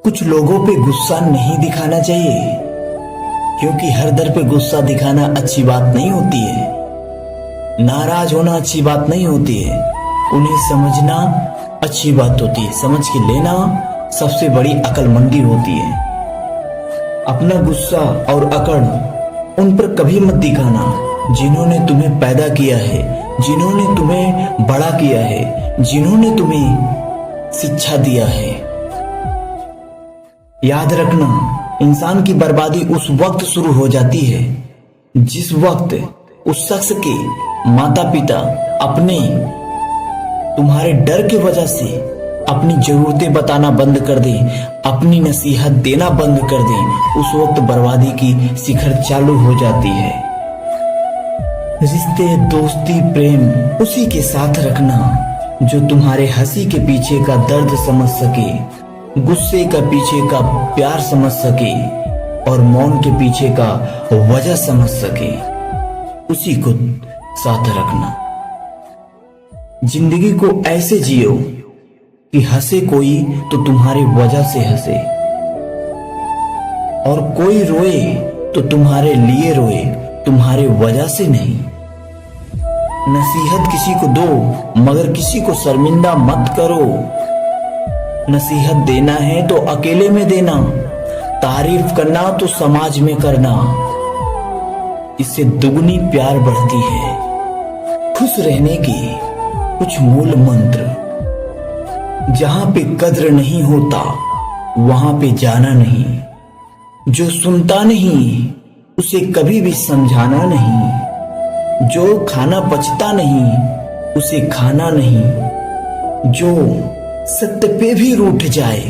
कुछ लोगों पे गुस्सा नहीं दिखाना चाहिए, क्योंकि हर दर पे गुस्सा दिखाना अच्छी बात नहीं होती है। नाराज होना अच्छी बात नहीं होती है। उन्हें समझना अच्छी बात होती है। समझ के लेना सबसे बड़ी अक्लमंदी होती है। अपना गुस्सा और अकड़ उन पर कभी मत दिखाना जिन्होंने तुम्हें पैदा किया है, जिन्होंने तुम्हें बड़ा किया है, जिन्होंने तुम्हें शिक्षा दिया है। याद रखना, इंसान की बर्बादी उस वक्त शुरू हो जाती है जिस वक्त उस शख्स के माता पिता अपने तुम्हारे डर की वजह से अपनी जरूरतें बताना बंद कर दे, अपनी नसीहत देना बंद कर दे। उस वक्त बर्बादी की शिखर चालू हो जाती है। रिश्ते, दोस्ती, प्रेम उसी के साथ रखना जो तुम्हारे हंसी के पीछे का दर्द समझ सके, गुस्से का पीछे का प्यार समझ सके और मौन के पीछे का वजह समझ सके। उसी को साथ रखना। जिंदगी को ऐसे जियो कि हंसे कोई तो तुम्हारी वजह से हंसे, और कोई रोए तो तुम्हारे लिए रोए, तुम्हारे वजह से नहीं। नसीहत किसी को दो मगर किसी को शर्मिंदा मत करो। नसीहत देना है तो अकेले में देना, तारीफ करना तो समाज में करना। इससे दुगनी प्यार बढ़ती है। खुश रहने की कुछ मूल मंत्र। जहां पे कद्र नहीं होता वहां पे जाना नहीं। जो सुनता नहीं उसे कभी भी समझाना नहीं। जो खाना पचता नहीं उसे खाना नहीं। जो सत्य पे भी रूठ जाए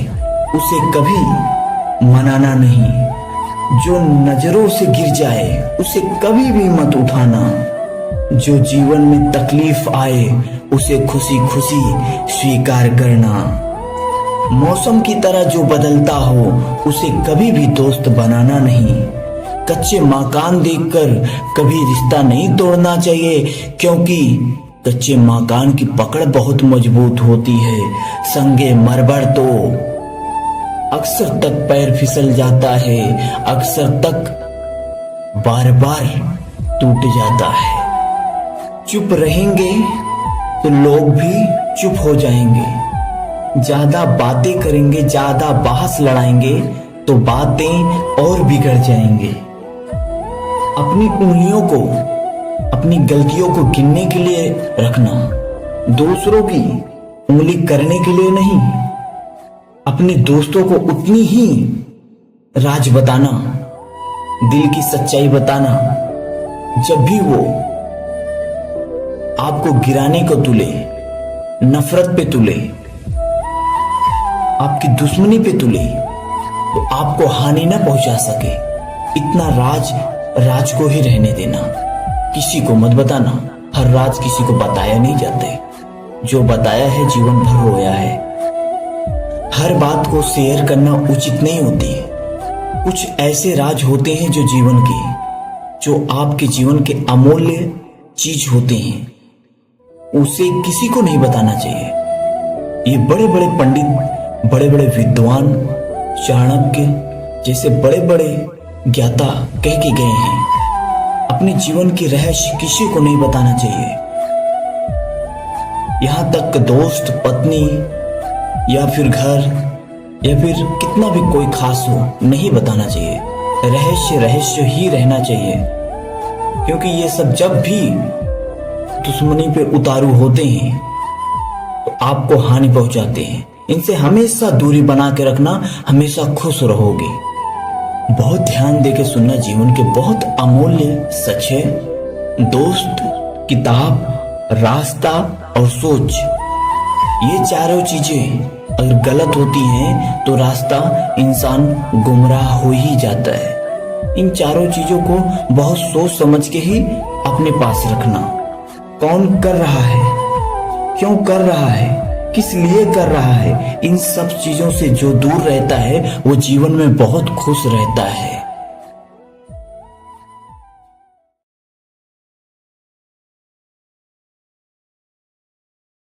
उसे कभी मनाना नहीं। जो नजरों से गिर जाए उसे कभी भी मत उठाना। जो जीवन में तकलीफ आए उसे खुशी खुशी स्वीकार करना। मौसम की तरह जो बदलता हो उसे कभी भी दोस्त बनाना नहीं। कच्चे मकान देखकर कभी रिश्ता नहीं तोड़ना चाहिए, क्योंकि कच्चे मकान की पकड़ बहुत मजबूत होती है। संगे मरबर तो अक्सर तक पैर फिसल जाता है, अक्सर तक बार बार टूट जाता है। चुप रहेंगे तो लोग भी चुप हो जाएंगे। ज्यादा बातें करेंगे, ज्यादा बहस लड़ाएंगे तो बातें और बिगड़ जाएंगे। अपनी उंगलियों को, अपनी गलतियों को गिनने के लिए रखना, दूसरों की उंगली करने के लिए नहीं। अपने दोस्तों को उतनी ही राज बताना, दिल की सच्चाई बताना जब भी वो आपको गिराने को तुले, नफरत पे तुले, आपकी दुश्मनी पे तुले, तो आपको हानि ना पहुंचा सके। इतना राज को ही रहने देना, किसी को मत बताना। हर राज किसी को बताया नहीं जाते। जो बताया है जीवन भर रोया है। हर बात को शेयर करना उचित नहीं होती। कुछ ऐसे राज होते हैं जो जीवन के, जो आपके जीवन के अमूल्य चीज होते हैं, उसे किसी को नहीं बताना चाहिए। ये बड़े बड़े पंडित, बड़े बड़े विद्वान, चाणक्य जैसे बड़े बड़े ज्ञाता कह के गए हैं, अपने जीवन के रहस्य किसी को नहीं बताना चाहिए। यहां तक दोस्त, पत्नी या फिर घर या फिर कितना भी कोई खास हो, नहीं बताना चाहिए। रहस्य ही रहना चाहिए, क्योंकि ये सब जब भी दुश्मनी पे उतारू होते हैं तो आपको हानि पहुंचाते हैं। इनसे हमेशा दूरी बना के रखना, हमेशा खुश रहोगे। बहुत ध्यान देके सुनना, जीवन के बहुत अमूल्य सच है। दोस्त, किताब, रास्ता और सोच, ये चारों चीजें अगर गलत होती हैं तो रास्ता इंसान गुमराह हो ही जाता है। इन चारों चीजों को बहुत सोच समझ के ही अपने पास रखना। कौन कर रहा है, क्यों कर रहा है, किस लिए कर रहा है, इन सब चीजों से जो दूर रहता है वो जीवन में बहुत खुश रहता है।